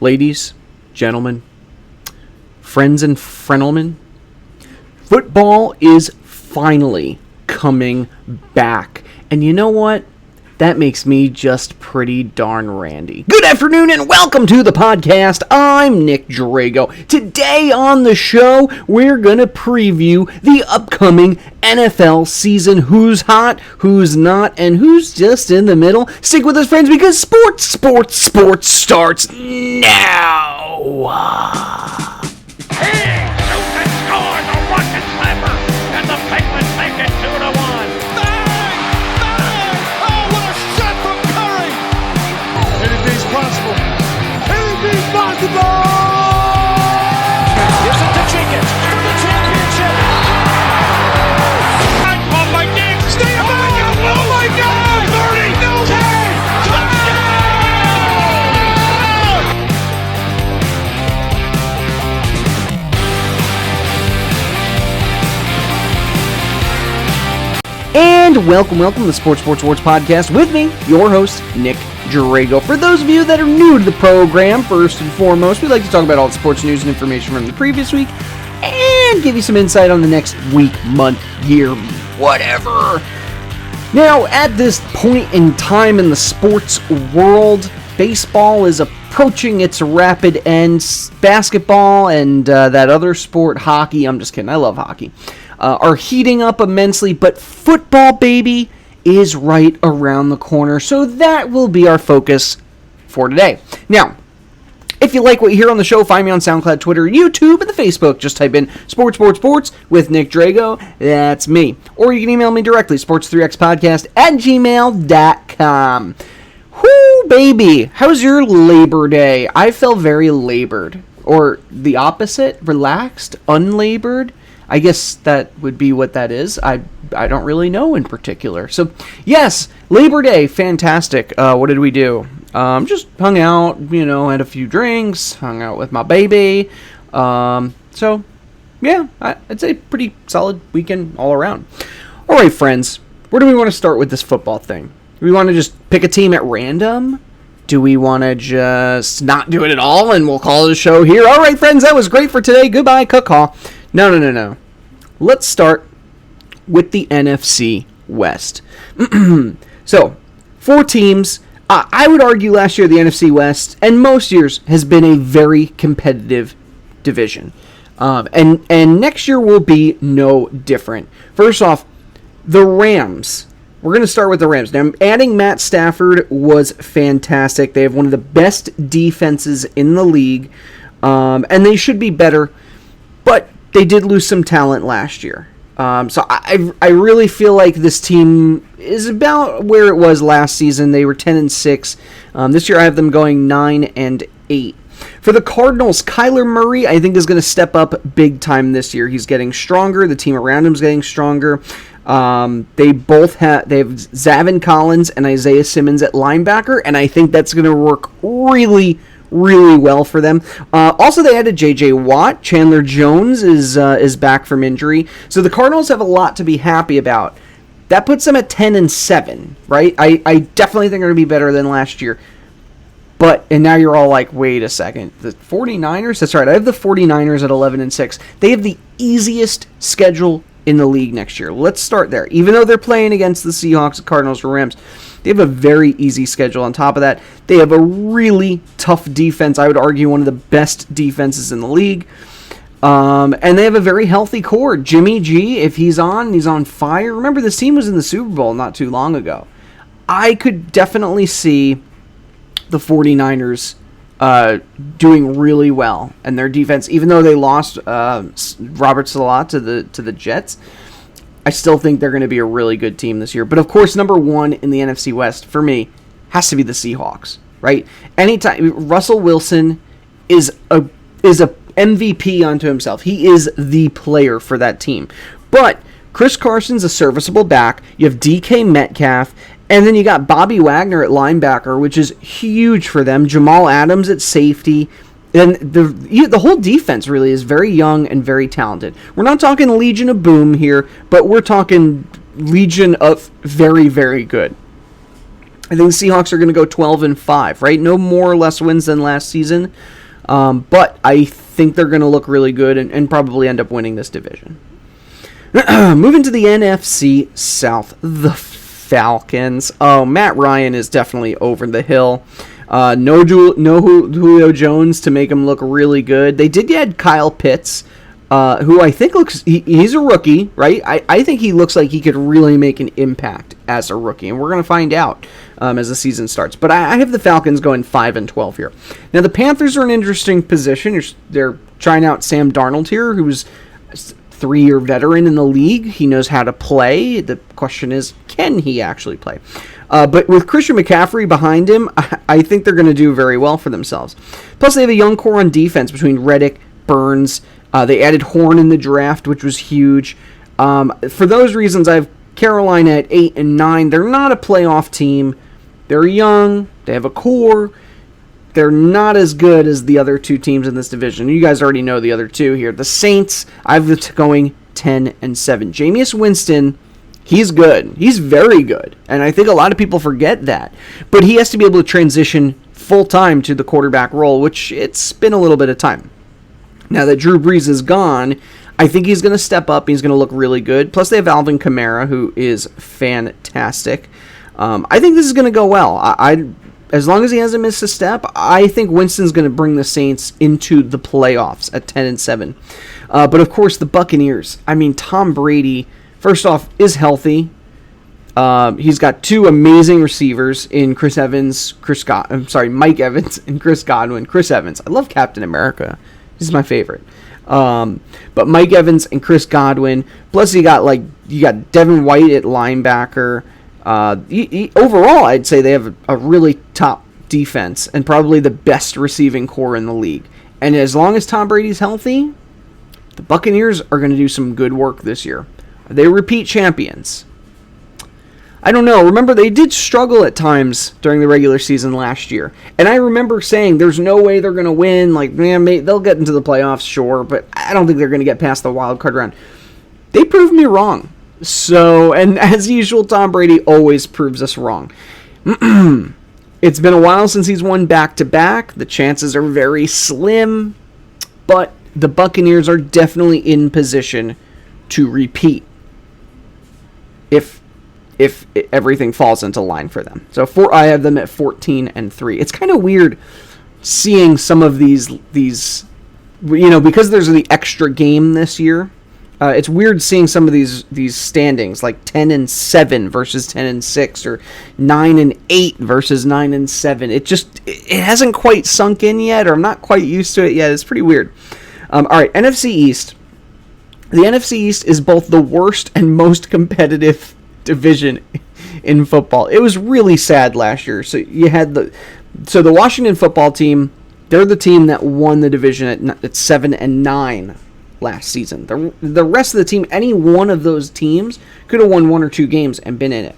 Ladies, gentlemen, friends and frenelmen, football is finally coming back. And you know what? That makes me just pretty darn randy. Good afternoon and welcome to the podcast. I'm Nick Drago. Today on the show, we're going to preview the upcoming NFL season. Who's hot, who's not, and who's just in the middle. Stick with us, friends, because sports starts now. And welcome to the Sports Podcast with me, your host, Nick Drago. For those of you that are new to the program, first and foremost, we like to talk about all the sports news and information from the previous week and give you some insight on the next week, month, year, whatever. Now, at this point in time in the sports world, baseball is approaching its rapid end. Basketball and that other sport, hockey, I'm just kidding, I love hockey, are heating up immensely, but football, baby, is right around the corner. So that will be our focus for today. Now, if you like what you hear on the show, find me on Soundcloud, Twitter, YouTube, and the Facebook. Just type in Sports with Nick Drago. That's me. Or you can email me directly, sports3xpodcast@gmail.com. Whoo, baby. How's your Labor Day? I felt very labored. Or the opposite, relaxed, unlabored. I guess that would be what that is. I don't really know in particular. So, yes, Labor Day, fantastic. What did we do? Just hung out, had a few drinks, hung out with my baby. So, yeah, I'd say pretty solid weekend all around. All right, friends, where do we want to start with this football thing? Do we want to just pick a team at random? Do we want to just not do it at all and we'll call it a show here? All right, friends, that was great for today. Goodbye, caw. No. Let's start with the NFC West. So, 4 teams. I would argue last year the NFC West, and most years, has been a very competitive division. And next year will be no different. First off, the Rams. We're going to start with the Rams. Now, adding Matt Stafford was fantastic. They have one of the best defenses in the league, and they should be better, but they did lose some talent last year. So I really feel like this team is about where it was last season. They were 10-6. This year I have them going 9-8. For the Cardinals, Kyler Murray, I think, is going to step up big time this year. He's getting stronger. The team around him is getting stronger. They have Zavin Collins and Isaiah Simmons at linebacker, and I think that's going to work really well for them. Also, they added J.J. Watt. Chandler Jones is back from injury. So the Cardinals have a lot to be happy about. That puts them at 10-7, right? I definitely think they're going to be better than last year. And now you're all like, wait a second. The 49ers? That's right. I have the 49ers at 11-6. They have the easiest schedule in the league next year. Let's start there. Even though they're playing against the Seahawks, Cardinals, or Rams, they have a very easy schedule. On top of that, they have a really tough defense. I would argue one of the best defenses in the league. And they have a very healthy core. Jimmy G, if he's on fire. Remember, this team was in the Super Bowl not too long ago. I could definitely see the 49ers doing really well. And their defense, even though they lost Robert Salah to the Jets, I still think they're going to be a really good team this year. But of course, number 1 in the NFC West for me has to be the Seahawks, right? Anytime Russell Wilson is a MVP unto himself. He is the player for that team. But Chris Carson's a serviceable back. You have DK Metcalf, and then you got Bobby Wagner at linebacker, which is huge for them. Jamal Adams at safety. And the whole defense really is very young and very talented. We're not talking Legion of Boom here, but we're talking Legion of very, very good. I think the Seahawks are going to go 12-5, right? No more or less wins than last season. But I think they're going to look really good and probably end up winning this division. Moving to the NFC South, the Falcons. Oh, Matt Ryan is definitely over the hill. No Julio Jones to make him look really good. They did add Kyle Pitts, who I think he's a rookie, right? I think he looks like he could really make an impact as a rookie, and we're going to find out as the season starts. But I have the Falcons going 5-12 here. Now, the Panthers are in an interesting position. They're trying out Sam Darnold here, who's a 3-year veteran in the league. He knows how to play. The question is, can he actually play? But with Christian McCaffrey behind him, I think they're going to do very well for themselves. Plus, they have a young core on defense between Reddick, Burns. They added Horn in the draft, which was huge. For those reasons, I have Carolina at 8-9. They're not a playoff team. They're young. They have a core. They're not as good as the other two teams in this division. You guys already know the other two here. The Saints, I've going 10-7. Jameis Winston, he's good. He's very good. And I think a lot of people forget that. But he has to be able to transition full-time to the quarterback role, which it's been a little bit of time. Now that Drew Brees is gone, I think he's going to step up. He's going to look really good. Plus, they have Alvin Kamara, who is fantastic. I think this is going to go well. As long as he hasn't missed a step, I think Winston's going to bring the Saints into the playoffs at 10-7. But of course, the Buccaneers. I mean, Tom Brady, first off, is healthy. He's got two amazing receivers in Mike Evans and Chris Godwin. Chris Evans, I love Captain America. He's my favorite. But Mike Evans and Chris Godwin. Plus, you got Devin White at linebacker. Overall, I'd say they have a really top defense and probably the best receiving core in the league. And as long as Tom Brady's healthy, the Buccaneers are going to do some good work this year. Are they repeat champions? I don't know. Remember, they did struggle at times during the regular season last year. And I remember saying there's no way they're going to win. Like, man, they'll get into the playoffs, sure, but I don't think they're going to get past the wild card round. They proved me wrong. So, and as usual, Tom Brady always proves us wrong. It's been a while since he's won back-to-back. The chances are very slim, but the Buccaneers are definitely in position to repeat if everything falls into line for them. So I have them at 14-3. It's kind of weird seeing some of these, because there's the extra game this year. It's weird seeing some of these standings, like 10-7 versus 10-6, or 9-8 versus 9-7. It hasn't quite sunk in yet, or I'm not quite used to it yet. It's pretty weird. All right, NFC East. The NFC East is both the worst and most competitive division in football. It was really sad last year. So you had the Washington football team. They're the team that won the division at 7-9. Last season. The rest of the team, any one of those teams could have won one or two games and been in it.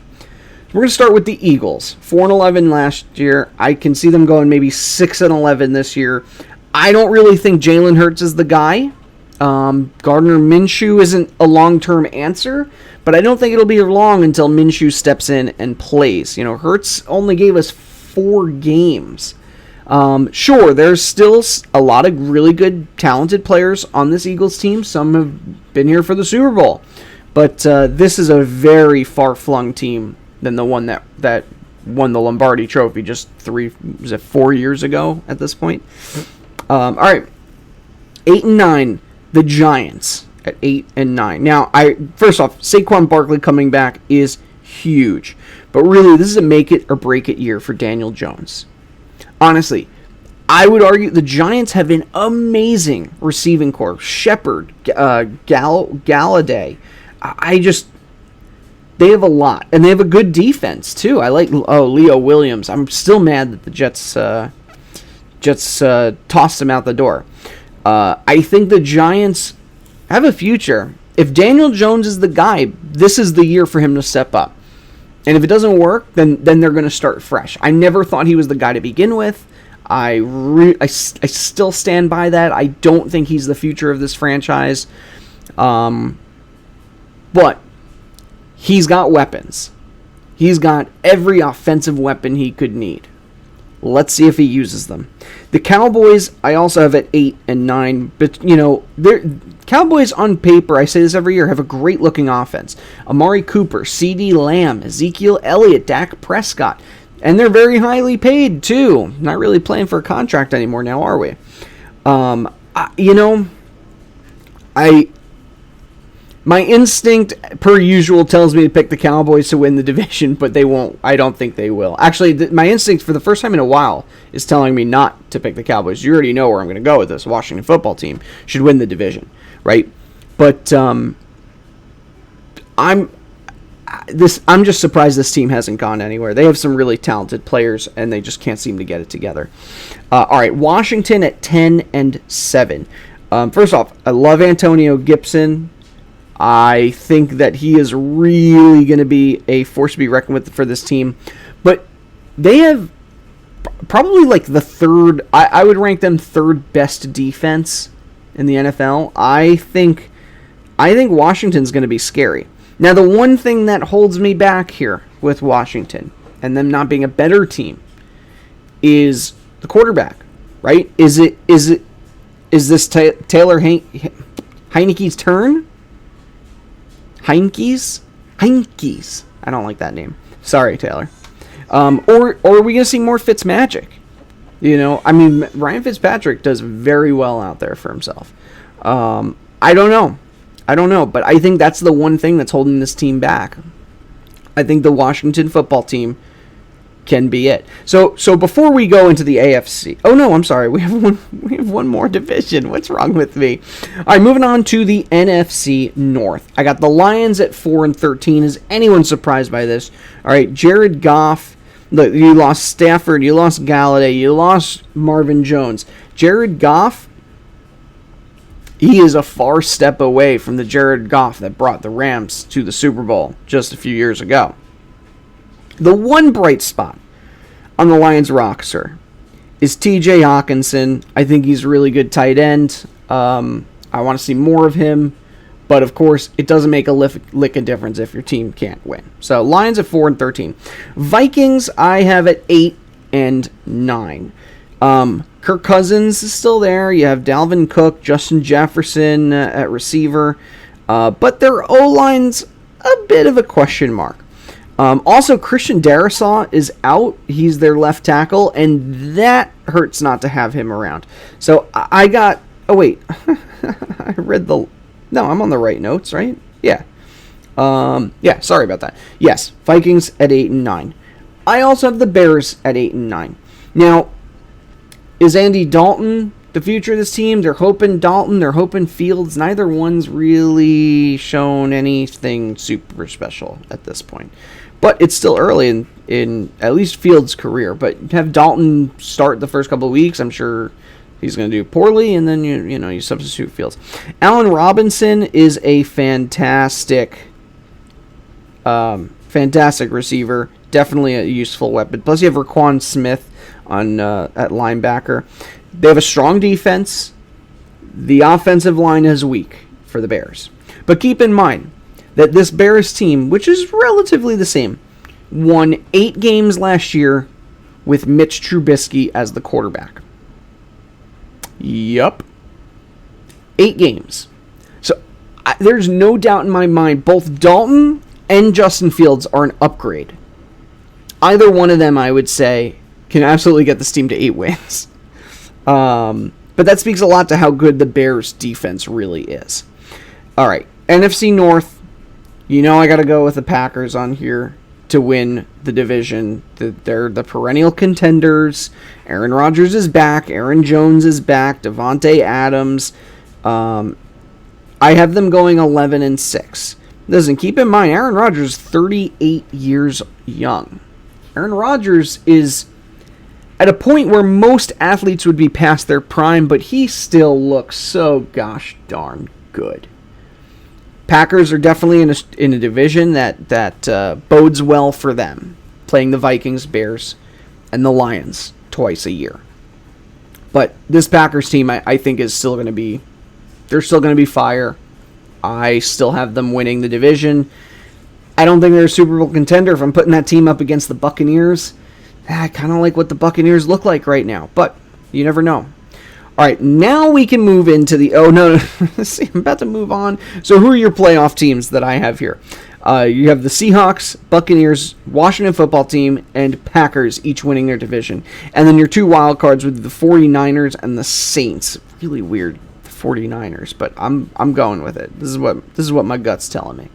We're going to start with the Eagles. 4-11 last year. I can see them going maybe 6-11 this year. I don't really think Jalen Hurts is the guy. Gardner Minshew isn't a long-term answer, but I don't think it'll be long until Minshew steps in and plays. Hurts only gave us 4 games. Sure, there's still a lot of really good, talented players on this Eagles team. Some have been here for the Super Bowl. But this is a very far-flung team than the one that won the Lombardi Trophy just 4 years ago at this point. All right, 8-9, the Giants at 8-9. Now, first off, Saquon Barkley coming back is huge. But really, this is a make-it-or-break-it year for Daniel Jones. Honestly, I would argue the Giants have an amazing receiving corps. Shepard, Galladay. They have a lot. And they have a good defense, too. I like Leo Williams. I'm still mad that the Jets tossed him out the door. I think the Giants have a future. If Daniel Jones is the guy, this is the year for him to step up. And if it doesn't work, then they're going to start fresh. I never thought he was the guy to begin with. I still stand by that. I don't think he's the future of this franchise. But he's got weapons. He's got every offensive weapon he could need. Let's see if he uses them. The Cowboys, I also have at 8 and 9. But, Cowboys on paper, I say this every year, have a great-looking offense. Amari Cooper, CeeDee Lamb, Ezekiel Elliott, Dak Prescott. And they're very highly paid, too. Not really playing for a contract anymore now, are we? My instinct, per usual, tells me to pick the Cowboys to win the division, but they won't. I don't think they will. Actually, my instinct for the first time in a while is telling me not to pick the Cowboys. You already know where I'm going to go with this. Washington football team should win the division, right? But I'm just surprised this team hasn't gone anywhere. They have some really talented players, and they just can't seem to get it together. All right, Washington at 10 and 7. First off, I love Antonio Gibson. I think that he is really going to be a force to be reckoned with for this team. But they have probably like the third, I would rank them third best defense in the NFL. I think Washington's going to be scary. Now, the one thing that holds me back here with Washington and them not being a better team is the quarterback, right? Is this Taylor Heineke's turn? Heinkes? I don't like that name. Sorry, Taylor. Or are we going to see more Fitzmagic? Ryan Fitzpatrick does very well out there for himself. I don't know, but I think that's the one thing that's holding this team back. I think the Washington football team can be it. So before we go into the AFC, oh no, I'm sorry, we have one more division. What's wrong with me? All right, moving on to the NFC North. I got the Lions at 4 and 13. Is anyone surprised by this? All right, Jared Goff. Look, you lost Stafford, you lost Galladay, you lost Marvin Jones. Jared Goff, he is a far step away from the Jared Goff that brought the Rams to the Super Bowl just a few years ago. The one bright spot on the Lions roster is TJ Hawkinson. I think he's a really good tight end. I want to see more of him. But, of course, it doesn't make a lick of difference if your team can't win. So, Lions at 4 and 13. Vikings, I have at 8 and 9. Kirk Cousins is still there. You have Dalvin Cook, Justin Jefferson at receiver. But their O-line's a bit of a question mark. Also, Christian Darrisaw is out. He's their left tackle, and that hurts not to have him around. So I got... Oh, wait. I read the... No, I'm on the right notes, right? Yeah. Sorry about that. Yes, Vikings at 8 and 9. I also have the Bears at 8 and 9. Now, is Andy Dalton the future of this team? They're hoping Dalton, they're hoping Fields. Neither one's really shown anything super special at this point. But it's still early in at least Fields' career. But have Dalton start the first couple of weeks, I'm sure he's going to do poorly, and then you substitute Fields. Allen Robinson is a fantastic receiver. Definitely a useful weapon. Plus, you have Raquan Smith on at linebacker. They have a strong defense. The offensive line is weak for the Bears. But keep in mind that this Bears team, which is relatively the same, won 8 games last year with Mitch Trubisky as the quarterback. Yup. 8 games. So there's no doubt in my mind both Dalton and Justin Fields are an upgrade. Either one of them, I would say, can absolutely get this team to 8 wins. But that speaks a lot to how good the Bears' defense really is. All right, NFC North. I got to go with the Packers on here to win the division. They're the perennial contenders. Aaron Rodgers is back. Aaron Jones is back. Devontae Adams. I have them going 11 and 6. Listen, keep in mind, Aaron Rodgers is 38 years young. Aaron Rodgers is at a point where most athletes would be past their prime, but he still looks so gosh darn good. Packers are definitely in a division that bodes well for them, playing the Vikings, Bears, and the Lions twice a year. But this Packers team, I think, is still going to be... They're still going to be fire. I still have them winning the division. I don't think they're a Super Bowl contender. If I'm putting that team up against the Buccaneers, I kind of like what the Buccaneers look like right now. But you never know. All right, now we can move into the... Oh, no. See, I'm about to move on. So who are your playoff teams that I have here? You have the Seahawks, Buccaneers, Washington football team, and Packers, each winning their division. And then your two wild cards would be the 49ers and the Saints. Really weird, the 49ers, but I'm going with it. This is what my gut's telling me.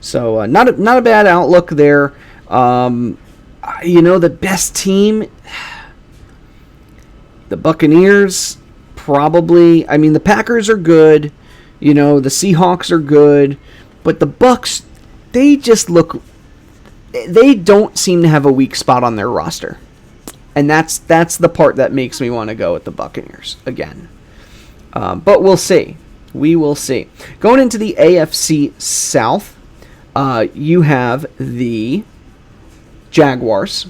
So not a bad outlook there. The best team, the Buccaneers, probably. I mean, the Packers are good. The Seahawks are good, but the Bucks, they don't seem to have a weak spot on their roster. And that's the part that makes me want to go with the Buccaneers again. But we'll see. We will see. Going into the AFC South, you have the Jaguars.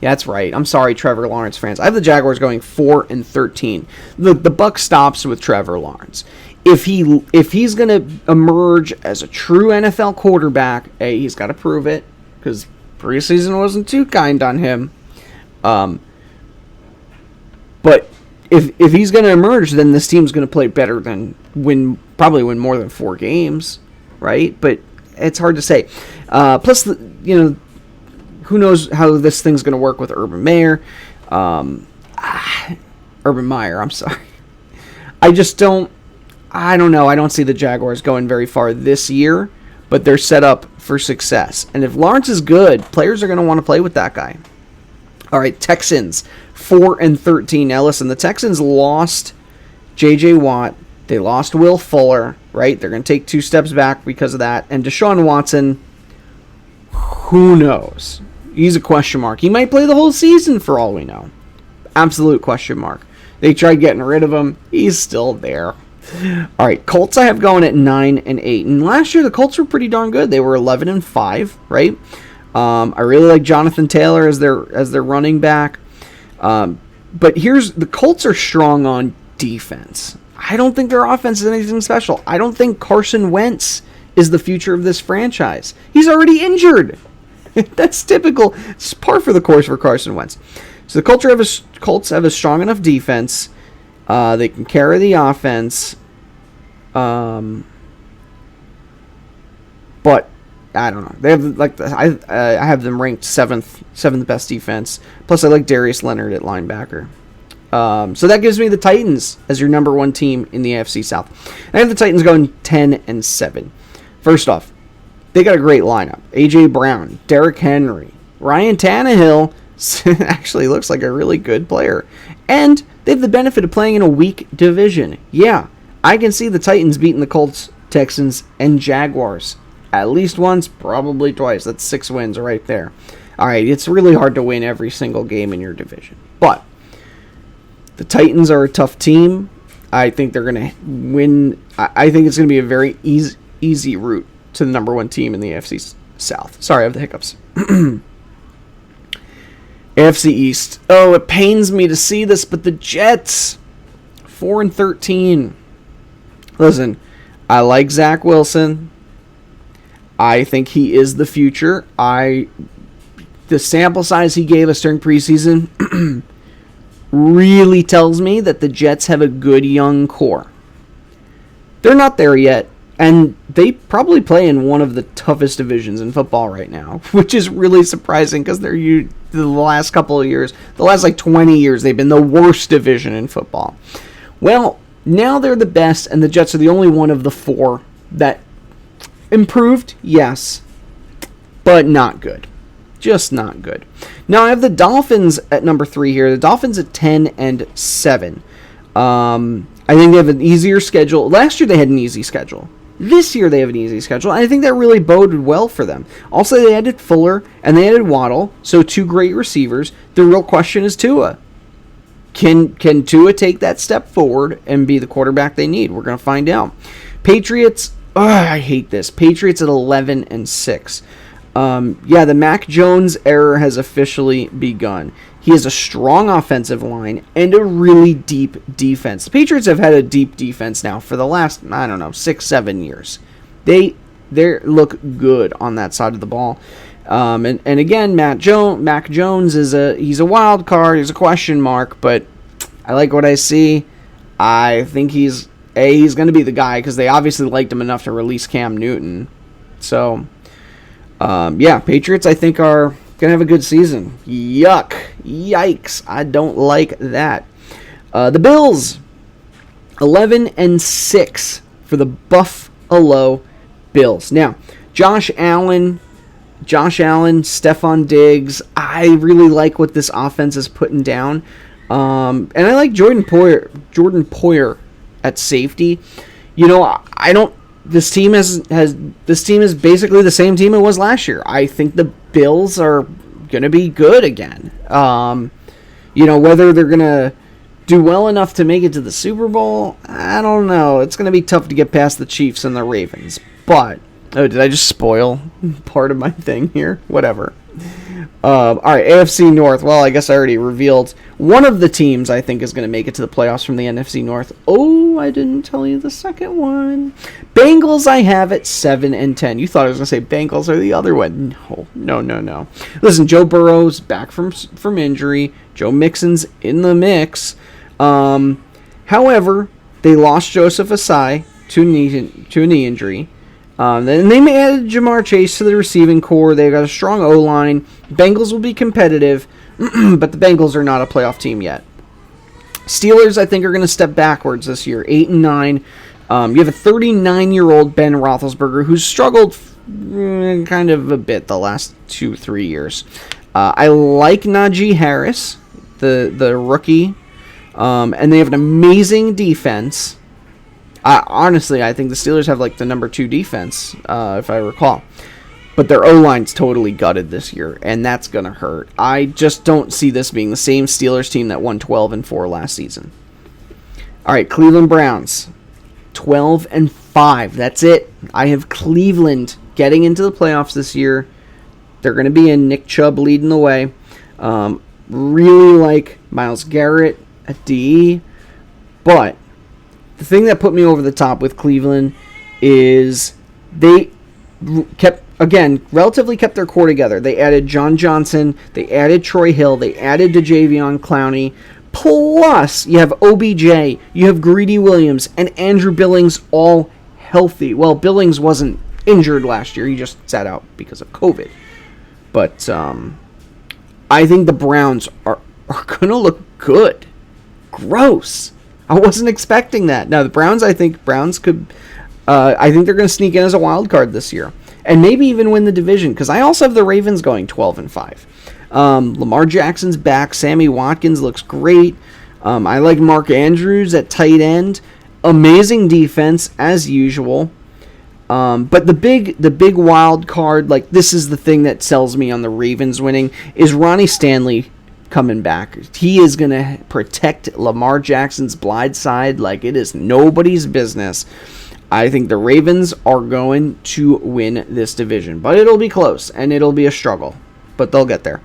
Yeah, that's right. I'm sorry, Trevor Lawrence fans. I have the Jaguars going 4-13. The buck stops with Trevor Lawrence. If he's going to emerge as a true NFL quarterback, he's got to prove it, because preseason wasn't too kind on him. But if he's going to emerge, then this team's going to play better than probably win more than 4 games, right? But it's hard to say. Plus, who knows how this thing's going to work with Urban Meyer. Urban Meyer, I'm sorry. I don't know. I don't see the Jaguars going very far this year, but they're set up for success. And if Lawrence is good, players are going to want to play with that guy. All right, Texans, 4-13. Now listen, the Texans lost J.J. Watt. They lost Will Fuller, right? They're going to take 2 steps back because of that. And Deshaun Watson, who knows? He's a question mark. He might play the whole season for all we know. Absolute question mark. They tried getting rid of him. He's still there. All right, Colts I have going at 9-8. And last year the Colts were pretty darn good. They were 11-5, right? I really like Jonathan Taylor as their running back. But the Colts are strong on defense. I don't think their offense is anything special. I don't think Carson Wentz is the future of this franchise. He's already injured. That's typical. It's par for the course for Carson Wentz. So the Colts have a strong enough defense. They can carry the offense. But I don't know. They have I have them ranked seventh best defense. Plus, I like Darius Leonard at linebacker. So that gives me the Titans as your number 1 team in the AFC South. I have the Titans going 10-7. First off, they got a great lineup. A.J. Brown, Derrick Henry, Ryan Tannehill actually looks like a really good player. And they have the benefit of playing in a weak division. Yeah, I can see the Titans beating the Colts, Texans, and Jaguars. At least once, probably twice. That's 6 wins right there. All right, it's really hard to win every single game in your division. But the Titans are a tough team. I think they're going to win. I think it's going to be a very easy route to the number 1 team in the AFC South. Sorry, I have the hiccups. AFC East. Oh, it pains me to see this, but the Jets, 4-13. Listen, I like Zach Wilson. I think he is the future. The sample size he gave us during preseason really tells me that the Jets have a good young core. They're not there yet, and they probably play in one of the toughest divisions in football right now, which is really surprising because they're the last couple of years, the last 20 years, they've been the worst division in football. Well, now they're the best, and the Jets are the only one of the 4 that improved, yes, but not good. Just not good. Now I have the Dolphins at number 3 here. The Dolphins at 10-7. I think they have an easier schedule. Last year they had an easy schedule. This year they have an easy schedule, and I think that really boded well for them. Also, they added Fuller, and they added Waddle, so 2 great receivers. The real question is Tua. Can Tua take that step forward and be the quarterback they need? We're going to find out. Patriots, I hate this. Patriots at 11-6. The Mac Jones era has officially begun. He has a strong offensive line and a really deep defense. The Patriots have had a deep defense now for the last, 6-7 years. They They look good on that side of the ball. And again, Mac Jones he's a wild card. He's a question mark, but I like what I see. I think he's going to be the guy because they obviously liked him enough to release Cam Newton. So, Patriots I think are going to have a good season. Yikes. I don't like that. The Bills, 11-6 for the Buffalo Bills. Now, Josh Allen, Stephon Diggs. I really like what this offense is putting down. And I like Jordan Poyer at safety. This team is basically the same team it was last year. I think the Bills are going to be good again. Whether they're going to do well enough to make it to the Super Bowl, I don't know. It's going to be tough to get past the Chiefs and the Ravens. But, did I just spoil part of my thing here? Whatever. All right, AFC North. Well, I guess I already revealed one of the teams I think is going to make it to the playoffs from the NFC North. Oh, I didn't tell you the second one. Bengals I have at 7-10. You thought I was going to say Bengals are the other one. No. Listen, Joe Burrow's back from injury. Joe Mixon's in the mix. However, they lost Joseph Asai to a knee injury. Then they added Jamar Chase to the receiving core. They've got a strong O-line. Bengals will be competitive, but the Bengals are not a playoff team yet. Steelers, I think, are going to step backwards this year, 8-9. You have a 39-year-old Ben Roethlisberger who's struggled kind of a bit the last 2-3 years. I like Najee Harris, the rookie, and they have an amazing defense. Honestly, I think the Steelers have the number 2 defense, if I recall. But their O-line's totally gutted this year, and that's going to hurt. I just don't see this being the same Steelers team that won 12-4 last season. All right, Cleveland Browns, 12-5. That's it. I have Cleveland getting into the playoffs this year. They're going to be in. Nick Chubb leading the way. Really like Myles Garrett at DE, but the thing that put me over the top with Cleveland is they relatively kept their core together. They added John Johnson, they added Troy Hill, they added DeJavion Clowney, plus you have OBJ, you have Greedy Williams, and Andrew Billings all healthy. Well, Billings wasn't injured last year, he just sat out because of COVID. But I think the Browns are going to look good. Gross. I wasn't expecting that. Now, the Browns, I think could... I think they're going to sneak in as a wild card this year. And maybe even win the division, because I also have the Ravens going 12-5. Lamar Jackson's back. Sammy Watkins looks great. I like Mark Andrews at tight end. Amazing defense, as usual. But the big wild card, this is the thing that sells me on the Ravens winning, is Ronnie Stanley coming back. He is going to protect Lamar Jackson's blind side like it is nobody's business. I think the Ravens are going to win this division, but it'll be close and it'll be a struggle, but they'll get there.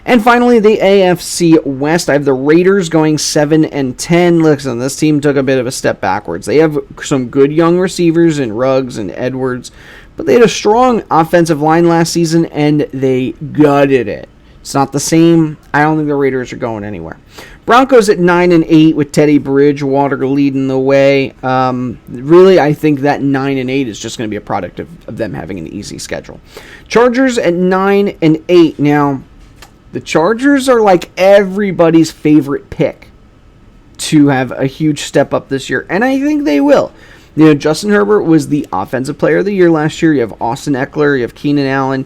And finally, the AFC West. I have the Raiders going 7-10. Listen, this team took a bit of a step backwards. They have some good young receivers in Ruggs and Edwards, but they had a strong offensive line last season and they gutted it. It's not the same. I don't think the Raiders are going anywhere. Broncos at 9-8 with Teddy Bridgewater leading the way. Really, I think that 9-8 is just going to be a product of them having an easy schedule. Chargers at 9-8. Now, the Chargers are like everybody's favorite pick to have a huge step up this year, and I think they will. Justin Herbert was the offensive player of the year last year. You have Austin Eckler, you have Keenan Allen.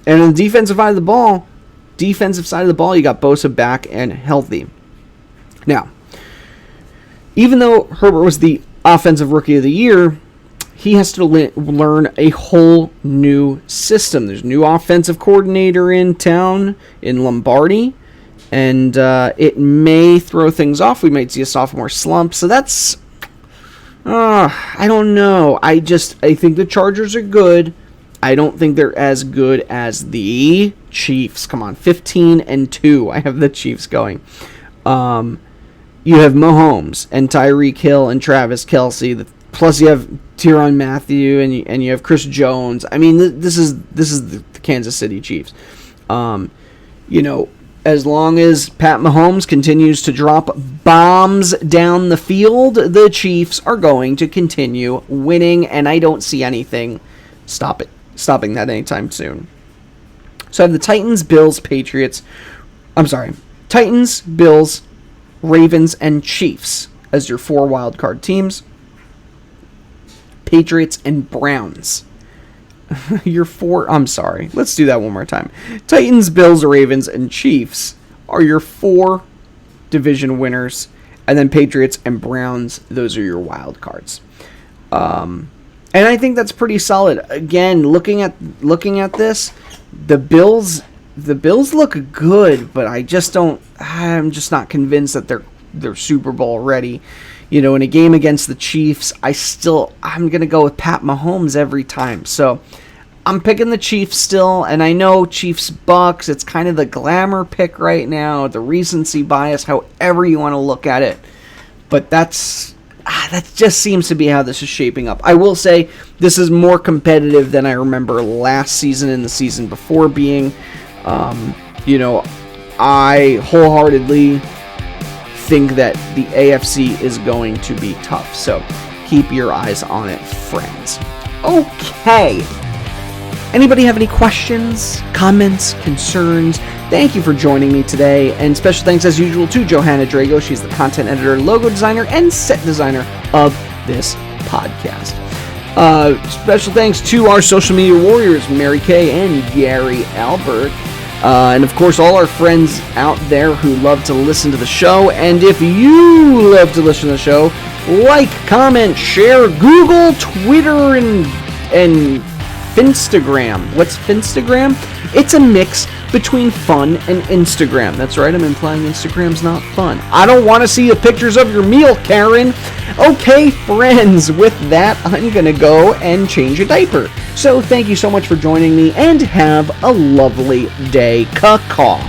And on the defensive side of the ball, you got Bosa back and healthy. Now, even though Herbert was the offensive rookie of the year, he has to learn a whole new system. There's a new offensive coordinator in town in Lombardi, and it may throw things off. We might see a sophomore slump. So that's, I don't know. I think the Chargers are good. I don't think they're as good as the Chiefs. Come on, 15-2. I have the Chiefs going. You have Mahomes and Tyreek Hill and Travis Kelce. Plus you have Tyrann Mathieu, and you have Chris Jones. I mean, this is the Kansas City Chiefs. As long as Pat Mahomes continues to drop bombs down the field, the Chiefs are going to continue winning, and I don't see anything stopping that anytime soon. So I have the Titans, Bills, Titans, Bills, Ravens, and Chiefs as your 4 wildcard teams. Patriots and Browns. Let's do that one more time. Titans, Bills, Ravens, and Chiefs are your 4 division winners. And then Patriots and Browns, those are your wild cards. And I think that's pretty solid. Again, looking at this, the Bills look good, but I'm just not convinced that they're Super Bowl ready. In a game against the Chiefs, I'm going to go with Pat Mahomes every time. So I'm picking the Chiefs still, and I know Chiefs Bucks, it's kind of the glamour pick right now, the recency bias, however you want to look at it. But that just seems to be how this is shaping up. I will say this is more competitive than I remember last season and the season before being. I wholeheartedly think that the AFC is going to be tough. So keep your eyes on it, friends. Okay. Anybody have any questions, comments, concerns? Thank you for joining me today. And special thanks as usual to Johanna Drago. She's the content editor, logo designer, and set designer of this podcast. Special thanks to our social media warriors, Mary Kay and Gary Albert. And of course, all our friends out there who love to listen to the show. And if you love to listen to the show, like, comment, share, Google, Twitter, and Finstagram. What's Finstagram? It's a mix between fun and Instagram. That's right, I'm implying Instagram's not fun. I don't want to see the pictures of your meal, Karen. Okay, friends, with that, I'm going to go and change a diaper. So thank you so much for joining me, and have a lovely day. Caw-caw.